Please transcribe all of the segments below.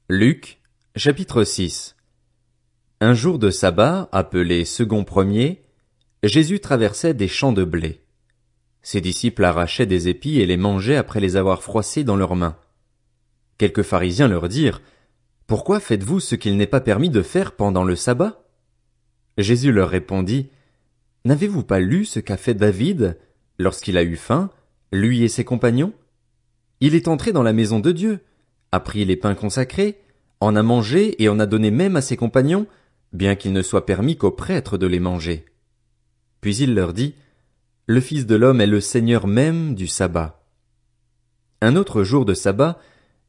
Luc, chapitre 6. Un jour de sabbat, appelé second premier, Jésus traversait des champs de blé. Ses disciples arrachaient des épis et les mangeaient après les avoir froissés dans leurs mains. Quelques pharisiens leur dirent: Pourquoi faites-vous ce qu'il n'est pas permis de faire pendant le sabbat? Jésus leur répondit: N'avez-vous pas lu ce qu'a fait David lorsqu'il a eu faim, lui et ses compagnons? Il est entré dans la maison de Dieu, a pris les pains consacrés, en a mangé et en a donné même à ses compagnons, bien qu'il ne soit permis qu'aux prêtres de les manger. Puis il leur dit: Le Fils de l'homme est le Seigneur même du sabbat. Un autre jour de sabbat,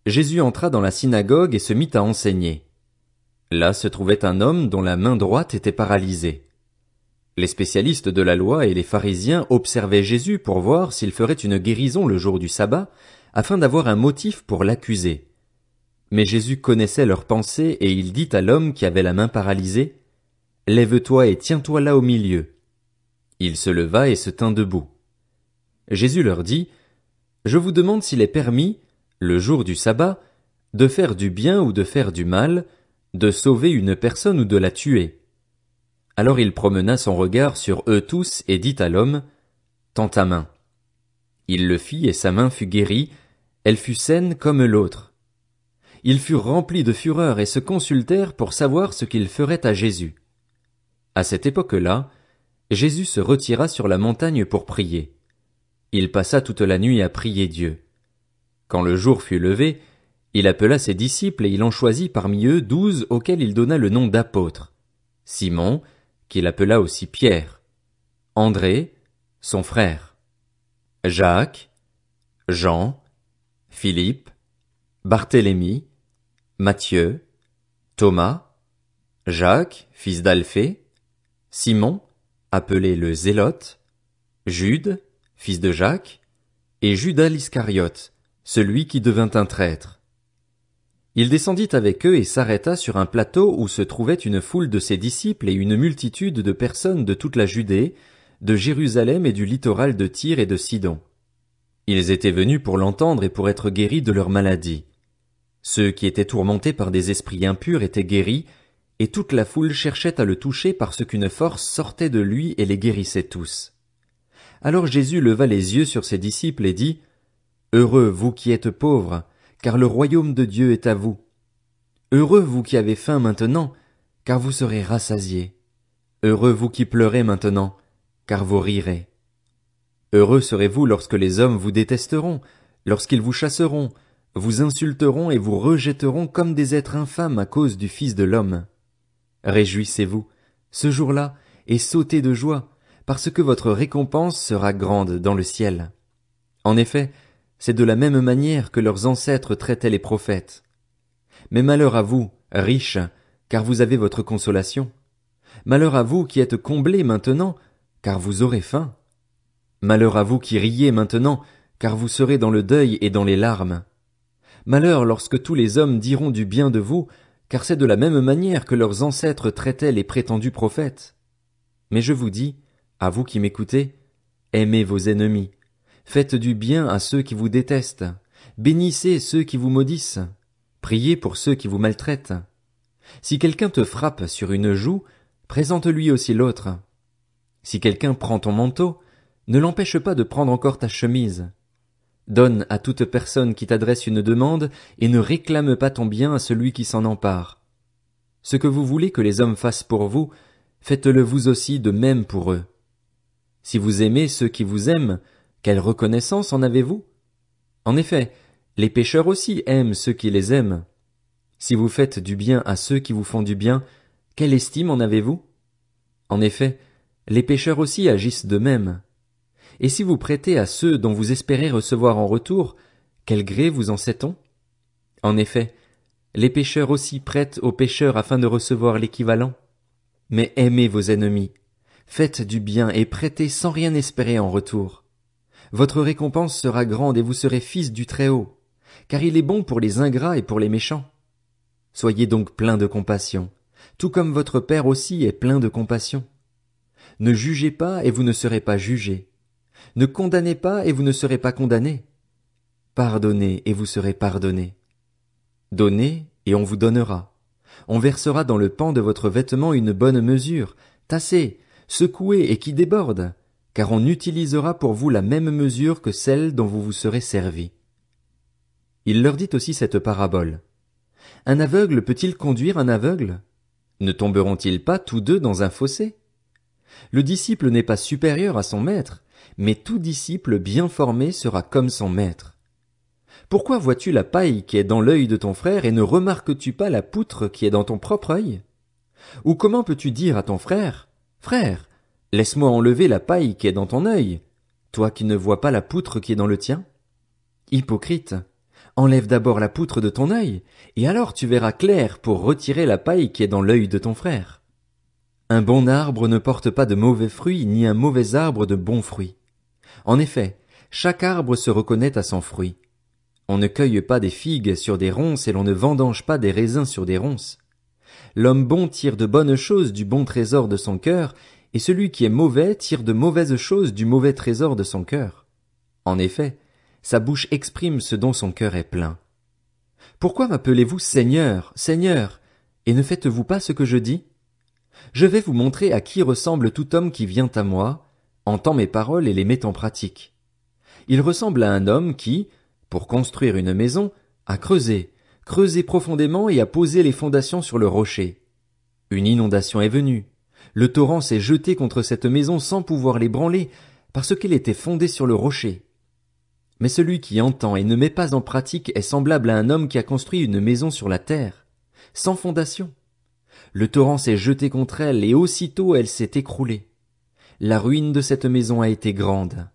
Jésus entra dans la synagogue et se mit à enseigner. Là se trouvait un homme dont la main droite était paralysée. Les spécialistes de la loi et les pharisiens observaient Jésus pour voir s'il ferait une guérison le jour du sabbat, afin d'avoir un motif pour l'accuser. Mais Jésus connaissait leurs pensées et il dit à l'homme qui avait la main paralysée: Lève-toi et tiens-toi là au milieu. Il se leva et se tint debout. Jésus leur dit: Je vous demande s'il est permis, le jour du sabbat, de faire du bien ou de faire du mal, de sauver une personne ou de la tuer. Alors il promena son regard sur eux tous et dit à l'homme: Tends ta main. Il le fit et sa main fut guérie, elle fut saine comme l'autre. Ils furent remplis de fureur et se consultèrent pour savoir ce qu'ils feraient à Jésus. À cette époque-là, Jésus se retira sur la montagne pour prier. Il passa toute la nuit à prier Dieu. Quand le jour fut levé, il appela ses disciples et il en choisit parmi eux 12 auxquels il donna le nom d'apôtres. Simon, qu'il appela aussi Pierre, André, son frère, Jacques, Jean, Philippe, Barthélemy, Matthieu, Thomas, Jacques, fils d'Alphée, Simon, appelé le Zélote, Jude, fils de Jacques, et Judas l'Iscariote, celui qui devint un traître. Il descendit avec eux et s'arrêta sur un plateau où se trouvait une foule de ses disciples et une multitude de personnes de toute la Judée, de Jérusalem et du littoral de Tyr et de Sidon. Ils étaient venus pour l'entendre et pour être guéris de leur maladie. Ceux qui étaient tourmentés par des esprits impurs étaient guéris, et toute la foule cherchait à le toucher parce qu'une force sortait de lui et les guérissait tous. Alors Jésus leva les yeux sur ses disciples et dit: Heureux vous qui êtes pauvres, car le royaume de Dieu est à vous. Heureux vous qui avez faim maintenant, car vous serez rassasiés. Heureux vous qui pleurez maintenant, car vous rirez. Heureux serez-vous lorsque les hommes vous détesteront, lorsqu'ils vous chasseront, vous insulteront et vous rejetteront comme des êtres infâmes à cause du Fils de l'homme. Réjouissez-vous, ce jour-là, et sautez de joie, parce que votre récompense sera grande dans le ciel. En effet, c'est de la même manière que leurs ancêtres traitaient les prophètes. Mais malheur à vous, riches, car vous avez votre consolation. Malheur à vous qui êtes comblés maintenant, car vous aurez faim. Malheur à vous qui riez maintenant, car vous serez dans le deuil et dans les larmes. Malheur lorsque tous les hommes diront du bien de vous, car c'est de la même manière que leurs ancêtres traitaient les prétendus prophètes. Mais je vous dis, à vous qui m'écoutez, aimez vos ennemis, faites du bien à ceux qui vous détestent, bénissez ceux qui vous maudissent, priez pour ceux qui vous maltraitent. Si quelqu'un te frappe sur une joue, présente-lui aussi l'autre. Si quelqu'un prend ton manteau, ne l'empêche pas de prendre encore ta chemise. Donne à toute personne qui t'adresse une demande et ne réclame pas ton bien à celui qui s'en empare. Ce que vous voulez que les hommes fassent pour vous, faites-le vous aussi de même pour eux. Si vous aimez ceux qui vous aiment, quelle reconnaissance en avez-vous? En effet, les pécheurs aussi aiment ceux qui les aiment. Si vous faites du bien à ceux qui vous font du bien, quelle estime en avez-vous? En effet, les pécheurs aussi agissent de même. Et si vous prêtez à ceux dont vous espérez recevoir en retour, quel gré vous en sait-on? En effet, les pécheurs aussi prêtent aux pécheurs afin de recevoir l'équivalent. Mais aimez vos ennemis, faites du bien et prêtez sans rien espérer en retour. Votre récompense sera grande et vous serez fils du Très-Haut, car il est bon pour les ingrats et pour les méchants. Soyez donc pleins de compassion, tout comme votre Père aussi est plein de compassion. Ne jugez pas et vous ne serez pas jugés. Ne condamnez pas et vous ne serez pas condamnés. Pardonnez et vous serez pardonnés. Donnez et on vous donnera. On versera dans le pan de votre vêtement une bonne mesure, tassée, secouée et qui déborde, car on utilisera pour vous la même mesure que celle dont vous vous serez servis. Il leur dit aussi cette parabole. Un aveugle peut-il conduire un aveugle? Ne tomberont-ils pas tous deux dans un fossé? Le disciple n'est pas supérieur à son maître, mais tout disciple bien formé sera comme son maître. Pourquoi vois-tu la paille qui est dans l'œil de ton frère et ne remarques-tu pas la poutre qui est dans ton propre œil? Ou comment peux-tu dire à ton frère, Frère, laisse-moi enlever la paille qui est dans ton œil, toi qui ne vois pas la poutre qui est dans le tien? Hypocrite, enlève d'abord la poutre de ton œil, et alors tu verras clair pour retirer la paille qui est dans l'œil de ton frère. Un bon arbre ne porte pas de mauvais fruits, ni un mauvais arbre de bons fruits. En effet, chaque arbre se reconnaît à son fruit. On ne cueille pas des figues sur des ronces et l'on ne vendange pas des raisins sur des ronces. L'homme bon tire de bonnes choses du bon trésor de son cœur, et celui qui est mauvais tire de mauvaises choses du mauvais trésor de son cœur. En effet, sa bouche exprime ce dont son cœur est plein. Pourquoi m'appelez-vous Seigneur, Seigneur, et ne faites-vous pas ce que je dis? Je vais vous montrer à qui ressemble tout homme qui vient à moi, entend mes paroles et les met en pratique. Il ressemble à un homme qui, pour construire une maison, a creusé profondément et a posé les fondations sur le rocher. Une inondation est venue. Le torrent s'est jeté contre cette maison sans pouvoir l'ébranler, parce qu'elle était fondée sur le rocher. Mais celui qui entend et ne met pas en pratique est semblable à un homme qui a construit une maison sur la terre, sans fondation. Le torrent s'est jeté contre elle et aussitôt elle s'est écroulée. La ruine de cette maison a été grande.